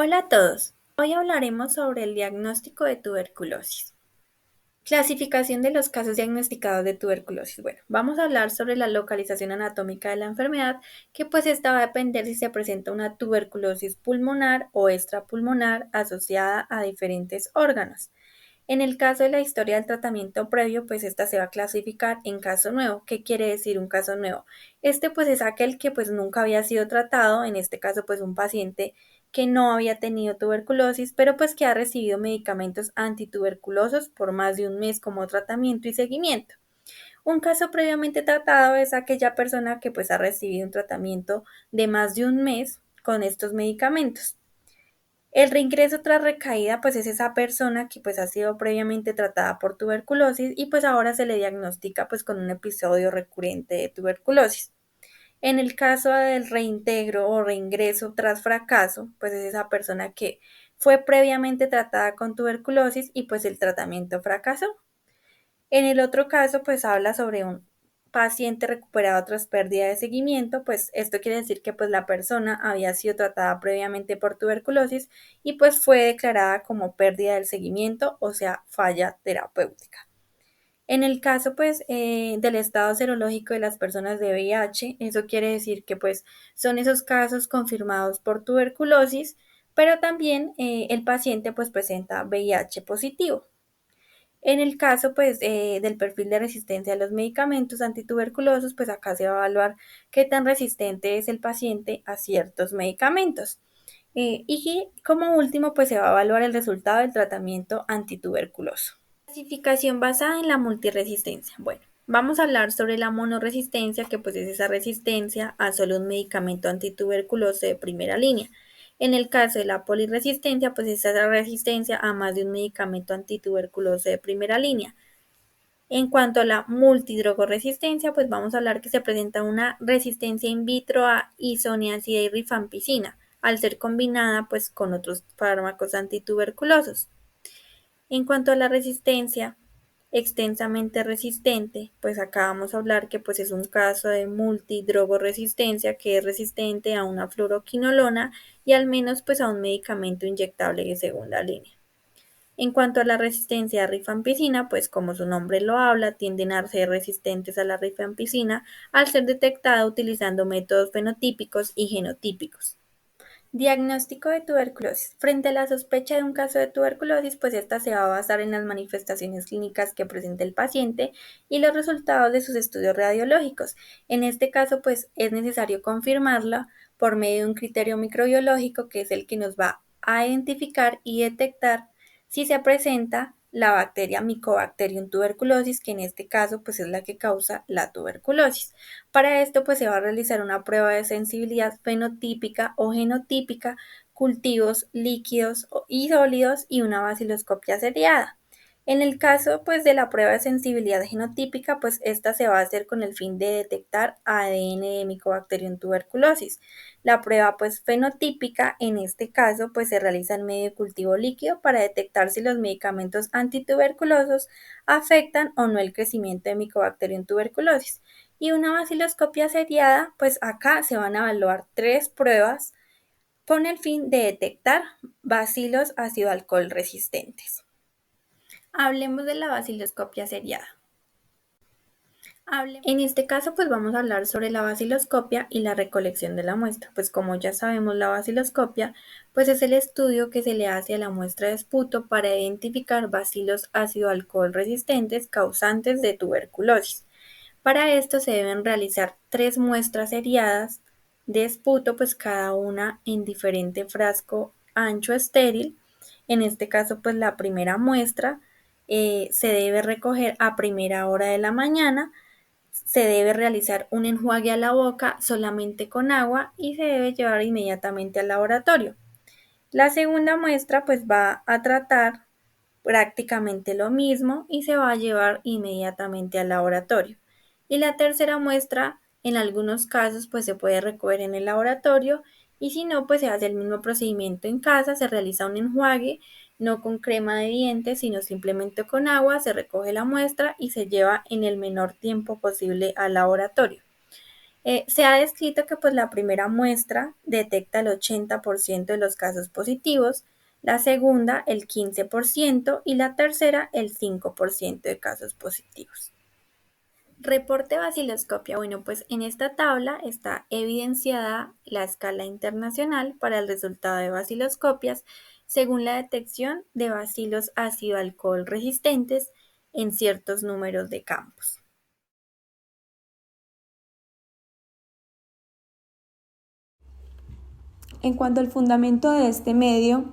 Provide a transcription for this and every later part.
Hola a todos. Hoy hablaremos sobre el diagnóstico de tuberculosis. Clasificación de los casos diagnosticados de tuberculosis. Bueno, vamos a hablar sobre la localización anatómica de la enfermedad, que pues esta va a depender si se presenta una tuberculosis pulmonar o extrapulmonar asociada a diferentes órganos. En el caso de la historia del tratamiento previo, pues esta se va a clasificar en caso nuevo. ¿Qué quiere decir un caso nuevo? Este pues es aquel que pues nunca había sido tratado, en este caso pues un paciente que no había tenido tuberculosis, pero pues que ha recibido medicamentos antituberculosos por más de un mes como tratamiento y seguimiento. Un caso previamente tratado es aquella persona que pues ha recibido un tratamiento de más de un mes con estos medicamentos. El reingreso tras recaída, pues es esa persona que pues ha sido previamente tratada por tuberculosis y pues ahora se le diagnostica pues con un episodio recurrente de tuberculosis. En el caso del reintegro o reingreso tras fracaso, pues es esa persona que fue previamente tratada con tuberculosis y pues el tratamiento fracasó. En el otro caso, pues habla sobre un paciente recuperado tras pérdida de seguimiento, pues esto quiere decir que pues la persona había sido tratada previamente por tuberculosis y pues fue declarada como pérdida del seguimiento, o sea, falla terapéutica. En el caso pues del estado serológico de las personas de VIH, eso quiere decir que pues son esos casos confirmados por tuberculosis, pero también el paciente pues presenta VIH positivo. En el caso, pues, del perfil de resistencia a los medicamentos antituberculosos, pues acá se va a evaluar qué tan resistente es el paciente a ciertos medicamentos. Y como último, pues se va a evaluar el resultado del tratamiento antituberculoso. Clasificación basada en la multiresistencia. Bueno, vamos a hablar sobre la monoresistencia, que pues es esa resistencia a solo un medicamento antituberculoso de primera línea. En el caso de la polirresistencia, pues es esa resistencia a más de un medicamento antituberculoso de primera línea. En cuanto a la multidrogoresistencia, pues vamos a hablar que se presenta una resistencia in vitro a isoniazida y rifampicina, al ser combinada pues con otros fármacos antituberculosos. En cuanto a la resistencia, extensamente resistente, pues acá vamos a hablar que pues es un caso de multidrogoresistencia que es resistente a una fluoroquinolona y al menos pues a un medicamento inyectable de segunda línea. En cuanto a la resistencia a rifampicina, pues como su nombre lo habla, tienden a ser resistentes a la rifampicina al ser detectada utilizando métodos fenotípicos y genotípicos. Diagnóstico de tuberculosis. Frente a la sospecha de un caso de tuberculosis, pues esta se va a basar en las manifestaciones clínicas que presenta el paciente y los resultados de sus estudios radiológicos. En este caso, pues es necesario confirmarla por medio de un criterio microbiológico que es el que nos va a identificar y detectar si se presenta la bacteria Mycobacterium tuberculosis, que en este caso pues es la que causa la tuberculosis. Para esto pues se va a realizar una prueba de sensibilidad fenotípica o genotípica, cultivos líquidos y sólidos y una baciloscopia seriada. En el caso pues de la prueba de sensibilidad genotípica, pues esta se va a hacer con el fin de detectar ADN de Mycobacterium tuberculosis. La prueba pues fenotípica en este caso pues se realiza en medio de cultivo líquido para detectar si los medicamentos antituberculosos afectan o no el crecimiento de Mycobacterium tuberculosis. Y una baciloscopia seriada, pues acá se van a evaluar tres pruebas con el fin de detectar bacilos ácido alcohol resistentes. Hablemos de la baciloscopia seriada. En este caso, pues vamos a hablar sobre la baciloscopia y la recolección de la muestra. Pues como ya sabemos, la baciloscopia, pues es el estudio que se le hace a la muestra de esputo para identificar bacilos ácido alcohol resistentes causantes de tuberculosis. Para esto se deben realizar tres muestras seriadas de esputo, pues cada una en diferente frasco ancho estéril. En este caso, pues la primera muestra se debe recoger a primera hora de la mañana, se debe realizar un enjuague a la boca solamente con agua y se debe llevar inmediatamente al laboratorio. La segunda muestra pues va a tratar prácticamente lo mismo y se va a llevar inmediatamente al laboratorio. Y la tercera muestra, en algunos casos, pues se puede recoger en el laboratorio y si no, pues se hace el mismo procedimiento en casa, se realiza un enjuague, no con crema de dientes, sino simplemente con agua, se recoge la muestra y se lleva en el menor tiempo posible al laboratorio. Se ha descrito que pues, la primera muestra detecta el 80% de los casos positivos, la segunda el 15% y la tercera el 5% de casos positivos. Reporte Baciloscopia. Bueno, pues en esta tabla está evidenciada la escala internacional para el resultado de baciloscopias según la detección de bacilos ácido-alcohol resistentes en ciertos números de campos. En cuanto al fundamento de este medio,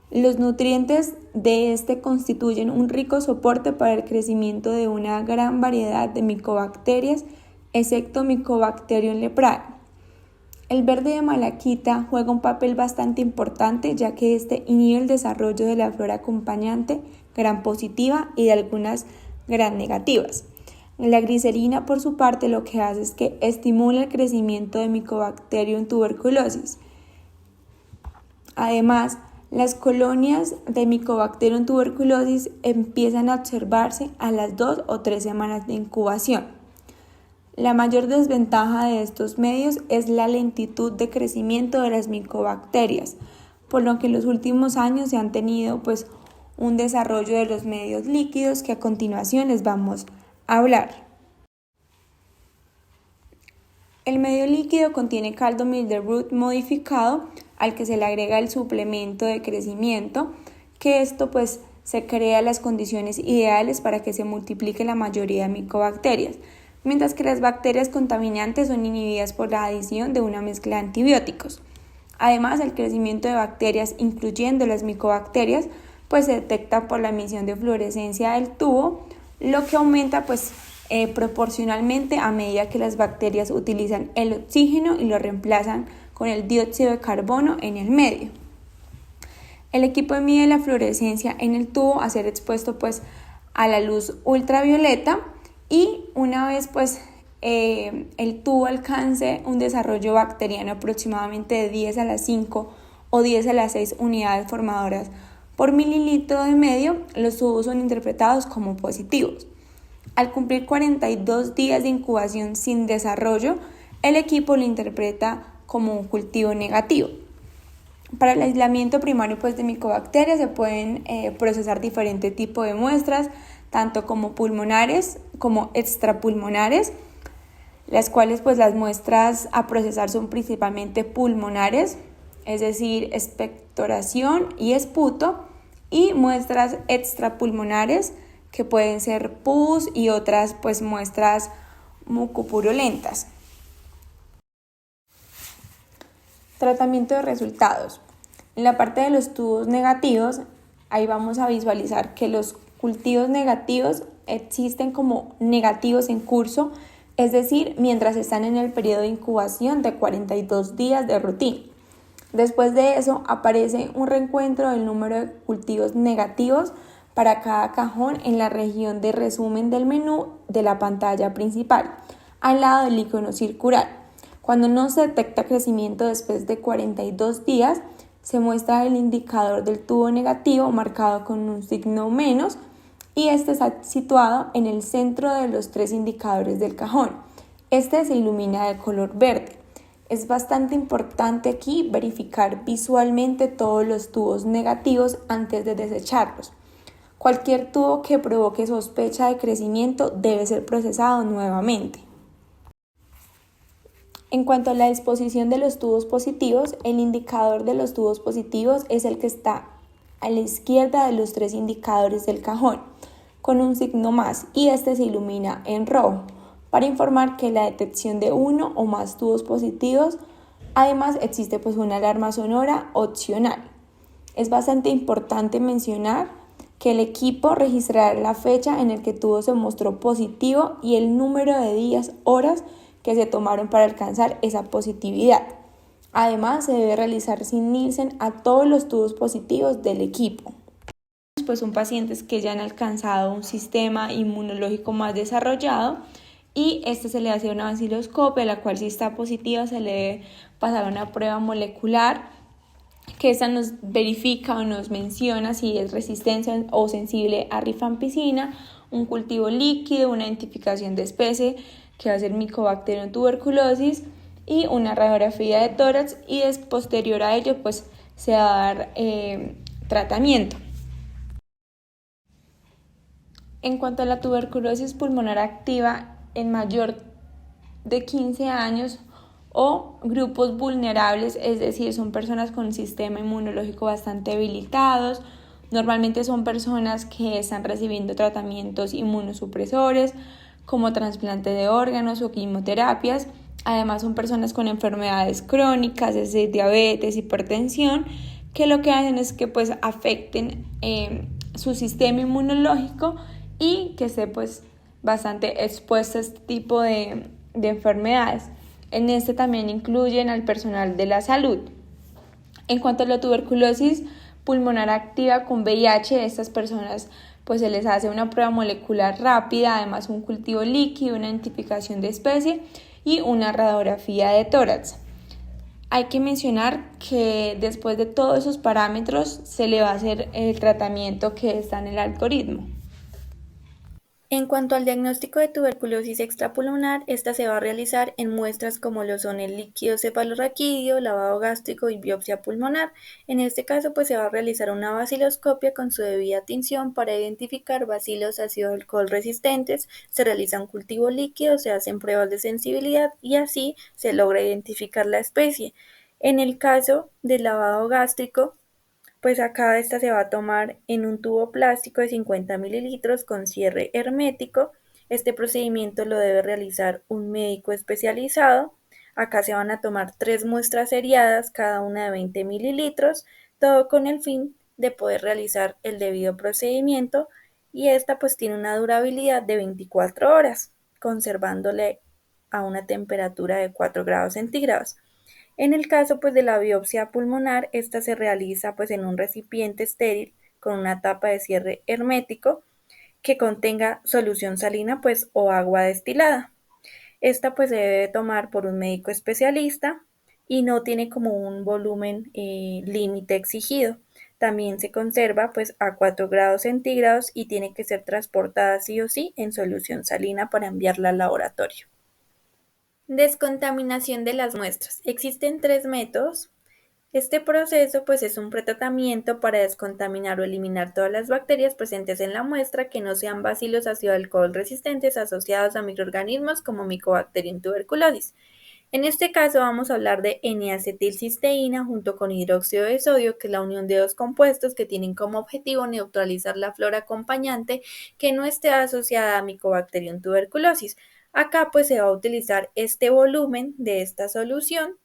los nutrientes de este constituyen un rico soporte para el crecimiento de una gran variedad de micobacterias, excepto Mycobacterium leprae. El verde de malaquita juega un papel bastante importante, ya que este inhibe el desarrollo de la flora acompañante gram positiva y de algunas gram negativas. La glicerina, por su parte, lo que hace es que estimula el crecimiento de Mycobacterium tuberculosis. Además, las colonias de Mycobacterium tuberculosis empiezan a observarse a las 2 o 3 semanas de incubación. La mayor desventaja de estos medios es la lentitud de crecimiento de las micobacterias, por lo que en los últimos años se han tenido un desarrollo de los medios líquidos que a continuación les vamos a hablar. El medio líquido contiene caldo Mildew-Root modificado al que se le agrega el suplemento de crecimiento, que esto se crea las condiciones ideales para que se multiplique la mayoría de micobacterias, mientras que las bacterias contaminantes son inhibidas por la adición de una mezcla de antibióticos. Además, el crecimiento de bacterias, incluyendo las micobacterias, se detecta por la emisión de fluorescencia del tubo, lo que aumenta proporcionalmente a medida que las bacterias utilizan el oxígeno y lo reemplazan con el dióxido de carbono en el medio. El equipo mide la fluorescencia en el tubo a ser expuesto a la luz ultravioleta, y una vez el tubo alcance un desarrollo bacteriano aproximadamente de 10 a la 5 o 10 a la 6 unidades formadoras por mililitro de medio, los tubos son interpretados como positivos. Al cumplir 42 días de incubación sin desarrollo, el equipo lo interpreta como un cultivo negativo. Para el aislamiento primario de micobacterias se pueden procesar diferentes tipos de muestras, tanto como pulmonares como extrapulmonares, las cuales las muestras a procesar son principalmente pulmonares, es decir, expectoración y esputo, y muestras extrapulmonares que pueden ser pus y otras muestras mucopurulentas. Tratamiento de resultados. En la parte de los tubos negativos, ahí vamos a visualizar que los cultivos negativos existen como negativos en curso, es decir, mientras están en el periodo de incubación de 42 días de rutina. Después de eso aparece un reencuentro del número de cultivos negativos para cada cajón en la región de resumen del menú de la pantalla principal, al lado del icono circular. Cuando no se detecta crecimiento después de 42 días, se muestra el indicador del tubo negativo marcado con un signo menos, y este está situado en el centro de los 3 indicadores del cajón. Este se ilumina de color verde. Es bastante importante aquí verificar visualmente todos los tubos negativos antes de desecharlos. Cualquier tubo que provoque sospecha de crecimiento debe ser procesado nuevamente. En cuanto a la disposición de los tubos positivos, el indicador de los tubos positivos es el que está a la izquierda de los 3 indicadores del cajón, con un signo más, y este se ilumina en rojo para informar que la detección de uno o más tubos positivos. Además, existe una alarma sonora opcional. Es bastante importante mencionar que el equipo registrará la fecha en la que el tubo se mostró positivo y el número de días, horas que se tomaron para alcanzar esa positividad. Además, se debe realizar sin Nielsen a todos los tubos positivos del equipo. Son pacientes que ya han alcanzado un sistema inmunológico más desarrollado, y se le hace una baciloscopia, la cual, si está positiva, se le debe pasar a una prueba molecular, que esta nos verifica o nos menciona si es resistente o sensible a rifampicina, un cultivo líquido, una identificación de especie que va a ser Mycobacterium tuberculosis, y una radiografía de tórax, y posterior a ello pues se va a dar tratamiento. En cuanto a la tuberculosis pulmonar activa en mayor de 15 años o grupos vulnerables, es decir, son personas con un sistema inmunológico bastante debilitados, normalmente son personas que están recibiendo tratamientos inmunosupresores como trasplante de órganos o quimioterapias. Además son personas con enfermedades crónicas, es decir, diabetes, hipertensión, que lo que hacen es que pues afecten su sistema inmunológico y que esté pues bastante expuesto a este tipo de enfermedades. En este también incluyen al personal de la salud. En cuanto a la tuberculosis pulmonar activa con VIH, estas personas pues se les hace una prueba molecular rápida, además un cultivo líquido, una identificación de especie y una radiografía de tórax. Hay que mencionar que después de todos esos parámetros se le va a hacer el tratamiento que está en el algoritmo. En cuanto al diagnóstico de tuberculosis extrapulmonar, esta se va a realizar en muestras como lo son el líquido cefalorraquídeo, lavado gástrico y biopsia pulmonar. En este caso, pues se va a realizar una baciloscopia con su debida tinción para identificar bacilos ácido alcohol resistentes, se realiza un cultivo líquido, se hacen pruebas de sensibilidad y así se logra identificar la especie. En el caso del lavado gástrico, pues acá esta se va a tomar en un tubo plástico de 50 mililitros con cierre hermético. Este procedimiento lo debe realizar un médico especializado. Acá se van a tomar 3 muestras seriadas, cada una de 20 mililitros, todo con el fin de poder realizar el debido procedimiento, y esta pues tiene una durabilidad de 24 horas, conservándole a una temperatura de 4 grados centígrados. En el caso pues de la biopsia pulmonar, esta se realiza pues en un recipiente estéril con una tapa de cierre hermético que contenga solución salina pues o agua destilada. Esta pues se debe tomar por un médico especialista y no tiene como un volumen límite exigido. También se conserva pues a 4 grados centígrados y tiene que ser transportada sí o sí en solución salina para enviarla al laboratorio. Descontaminación de las muestras. Existen 3 métodos. Este proceso pues es un pretratamiento para descontaminar o eliminar todas las bacterias presentes en la muestra que no sean bacilos ácido alcohol resistentes asociados a microorganismos como Mycobacterium tuberculosis. En este caso vamos a hablar de N-acetilcisteína junto con hidróxido de sodio, que es la unión de dos compuestos que tienen como objetivo neutralizar la flora acompañante que no esté asociada a Mycobacterium tuberculosis. Acá pues se va a utilizar este volumen de esta solución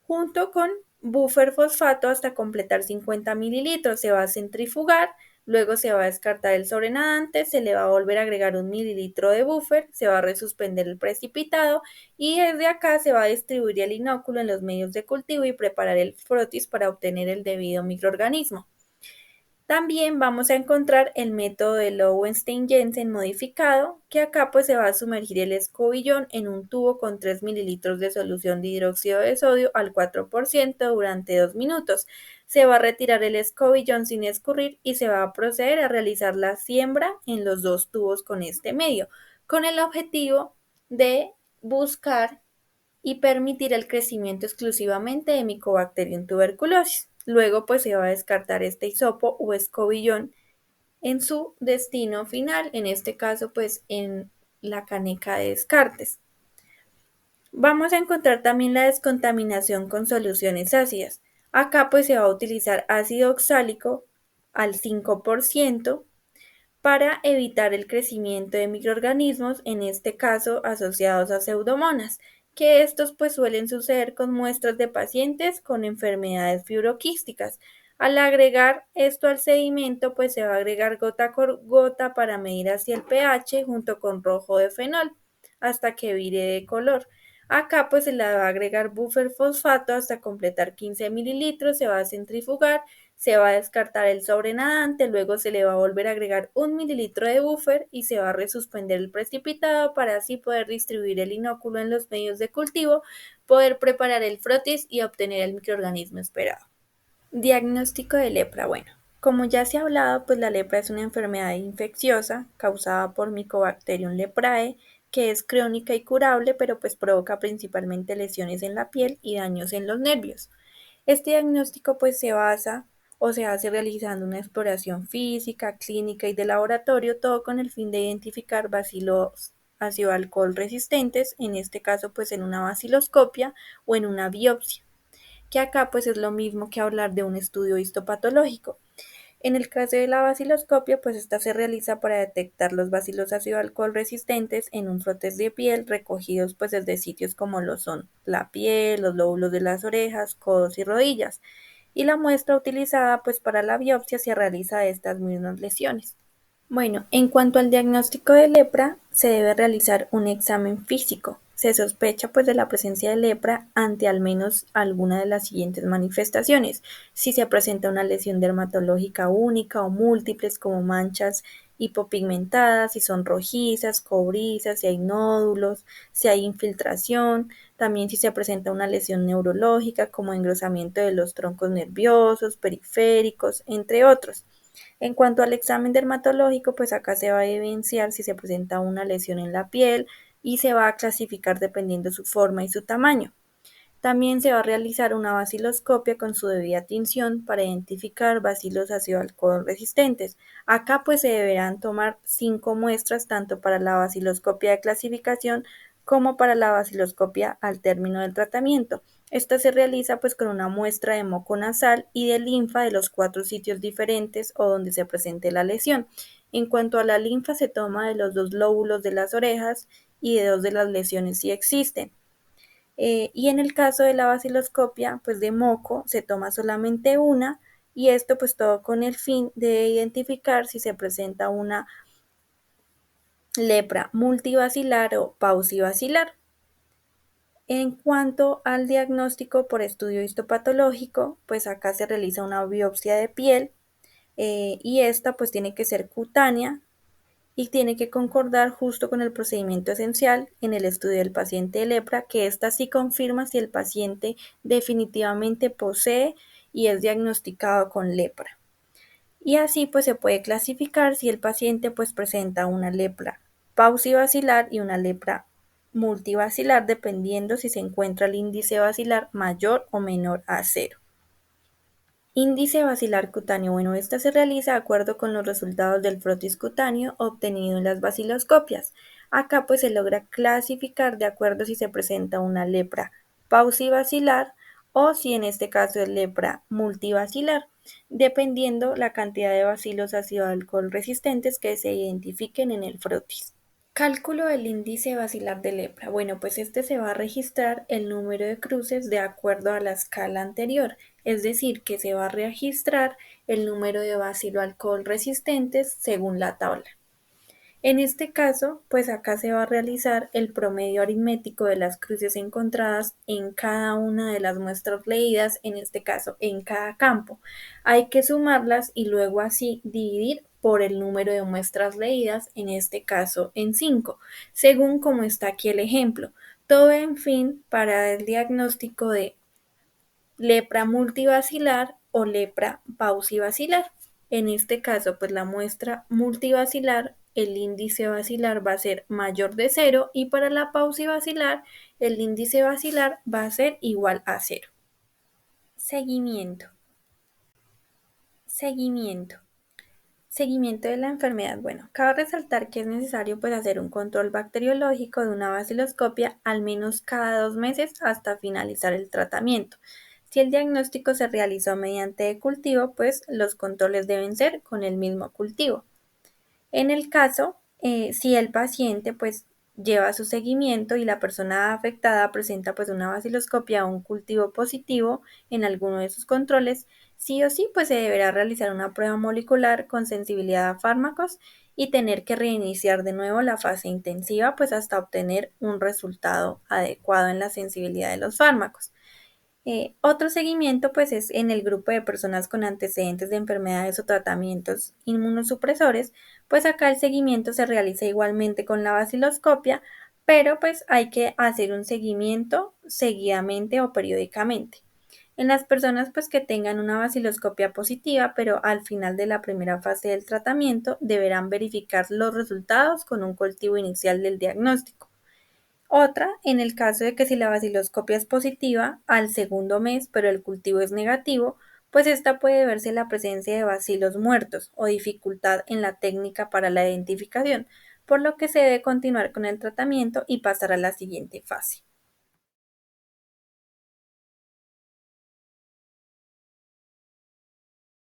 junto con buffer fosfato hasta completar 50 mililitros. Se va a centrifugar, luego se va a descartar el sobrenadante, se le va a volver a agregar 1 mililitro de buffer, se va a resuspender el precipitado y desde acá se va a distribuir el inóculo en los medios de cultivo y preparar el frotis para obtener el debido microorganismo. También vamos a encontrar el método de Lowenstein-Jensen modificado, que acá pues se va a sumergir el escobillón en un tubo con 3 mililitros de solución de hidróxido de sodio al 4% durante 2 minutos. Se va a retirar el escobillón sin escurrir y se va a proceder a realizar la siembra en los 2 tubos con este medio, con el objetivo de buscar y permitir el crecimiento exclusivamente de Mycobacterium tuberculosis. Luego pues se va a descartar este hisopo o escobillón en su destino final, en este caso pues en la caneca de descartes. Vamos a encontrar también la descontaminación con soluciones ácidas. Acá pues se va a utilizar ácido oxálico al 5% para evitar el crecimiento de microorganismos, en este caso asociados a pseudomonas, que estos pues suelen suceder con muestras de pacientes con enfermedades fibroquísticas. Al agregar esto al sedimento, pues se va a agregar gota por gota para medir así el pH junto con rojo de fenol hasta que vire de color. Acá pues se le va a agregar buffer fosfato hasta completar 15 mililitros, se va a centrifugar, se va a descartar el sobrenadante, luego se le va a volver a agregar 1 mililitro de buffer y se va a resuspender el precipitado para así poder distribuir el inóculo en los medios de cultivo, poder preparar el frotis y obtener el microorganismo esperado. Diagnóstico de lepra. Bueno, como ya se ha hablado, pues la lepra es una enfermedad infecciosa causada por Mycobacterium leprae que es crónica y curable, pero pues provoca principalmente lesiones en la piel y daños en los nervios. Este diagnóstico pues se basa o se hace realizando una exploración física, clínica y de laboratorio, todo con el fin de identificar bacilos ácido alcohol resistentes, en este caso pues en una baciloscopia o en una biopsia, que acá pues es lo mismo que hablar de un estudio histopatológico. En el caso de la baciloscopia, pues esta se realiza para detectar los bacilos ácido alcohol resistentes en un frotes de piel recogidos pues desde sitios como lo son la piel, los lóbulos de las orejas, codos y rodillas. Y la muestra utilizada pues para la biopsia se realiza de estas mismas lesiones. Bueno, en cuanto al diagnóstico de lepra, se debe realizar un examen físico. Se sospecha pues de la presencia de lepra ante al menos alguna de las siguientes manifestaciones. Si se presenta una lesión dermatológica única o múltiples como manchas hipopigmentadas, si son rojizas, cobrizas, si hay nódulos, si hay infiltración, también si se presenta una lesión neurológica como engrosamiento de los troncos nerviosos, periféricos, entre otros. En cuanto al examen dermatológico, pues acá se va a evidenciar si se presenta una lesión en la piel y se va a clasificar dependiendo su forma y su tamaño. También se va a realizar una baciloscopia con su debida tinción para identificar bacilos ácido alcohol resistentes. Acá pues se deberán tomar 5 muestras tanto para la baciloscopia de clasificación como para la baciloscopia al término del tratamiento. Esta se realiza pues con una muestra de moco nasal y de linfa de los 4 sitios diferentes o donde se presente la lesión. En cuanto a la linfa, se toma de los 2 lóbulos de las orejas y de 2 de las lesiones si existen. Y en el caso de la baciloscopia, pues de moco, se toma solamente una y esto pues todo con el fin de identificar si se presenta una lepra multibacilar o paucibacilar. En cuanto al diagnóstico por estudio histopatológico, pues acá se realiza una biopsia de piel y esta pues tiene que ser cutánea y tiene que concordar justo con el procedimiento esencial en el estudio del paciente de lepra, que ésta sí confirma si el paciente definitivamente posee y es diagnosticado con lepra. Y así pues se puede clasificar si el paciente pues presenta una lepra paucibacilar y una lepra multibacilar, dependiendo si se encuentra el índice bacilar mayor o menor a 0. Índice bacilar cutáneo. Bueno, esta se realiza de acuerdo con los resultados del frotis cutáneo obtenido en las baciloscopias. Acá pues se logra clasificar de acuerdo si se presenta una lepra paucibacilar o si en este caso es lepra multibacilar, dependiendo la cantidad de bacilos ácido alcohol resistentes que se identifiquen en el frotis. Cálculo del índice bacilar de lepra. Bueno, pues este se va a registrar el número de cruces de acuerdo a la escala anterior, es decir, que se va a registrar el número de bacilo alcohol resistentes según la tabla. En este caso, pues acá se va a realizar el promedio aritmético de las cruces encontradas en cada una de las muestras leídas, en este caso en cada campo. Hay que sumarlas y luego así dividir por el número de muestras leídas, en este caso en 5, según como está aquí el ejemplo. Todo en fin para el diagnóstico de lepra multibacilar o lepra paucibacilar. En este caso, pues la muestra multibacilar, el índice bacilar va a ser mayor de 0 y para la paucibacilar, el índice bacilar va a ser igual a 0. Seguimiento. Seguimiento. Seguimiento de la enfermedad. Bueno, cabe resaltar que es necesario pues hacer un control bacteriológico de una baciloscopia al menos cada 2 meses hasta finalizar el tratamiento. Si el diagnóstico se realizó mediante cultivo, pues los controles deben ser con el mismo cultivo. En el caso, si el paciente pues lleva su seguimiento y la persona afectada presenta pues una baciloscopia o un cultivo positivo en alguno de sus controles, sí o sí pues se deberá realizar una prueba molecular con sensibilidad a fármacos y tener que reiniciar de nuevo la fase intensiva pues hasta obtener un resultado adecuado en la sensibilidad de los fármacos. Otro seguimiento pues es en el grupo de personas con antecedentes de enfermedades o tratamientos inmunosupresores, pues acá el seguimiento se realiza igualmente con la baciloscopia, pero pues hay que hacer un seguimiento seguidamente o periódicamente. En las personas pues que tengan una baciloscopia positiva, pero al final de la primera fase del tratamiento deberán verificar los resultados con un cultivo inicial del diagnóstico. Otra, en el caso de que si la baciloscopia es positiva al segundo mes, pero el cultivo es negativo, pues esta puede verse la presencia de bacilos muertos o dificultad en la técnica para la identificación, por lo que se debe continuar con el tratamiento y pasar a la siguiente fase.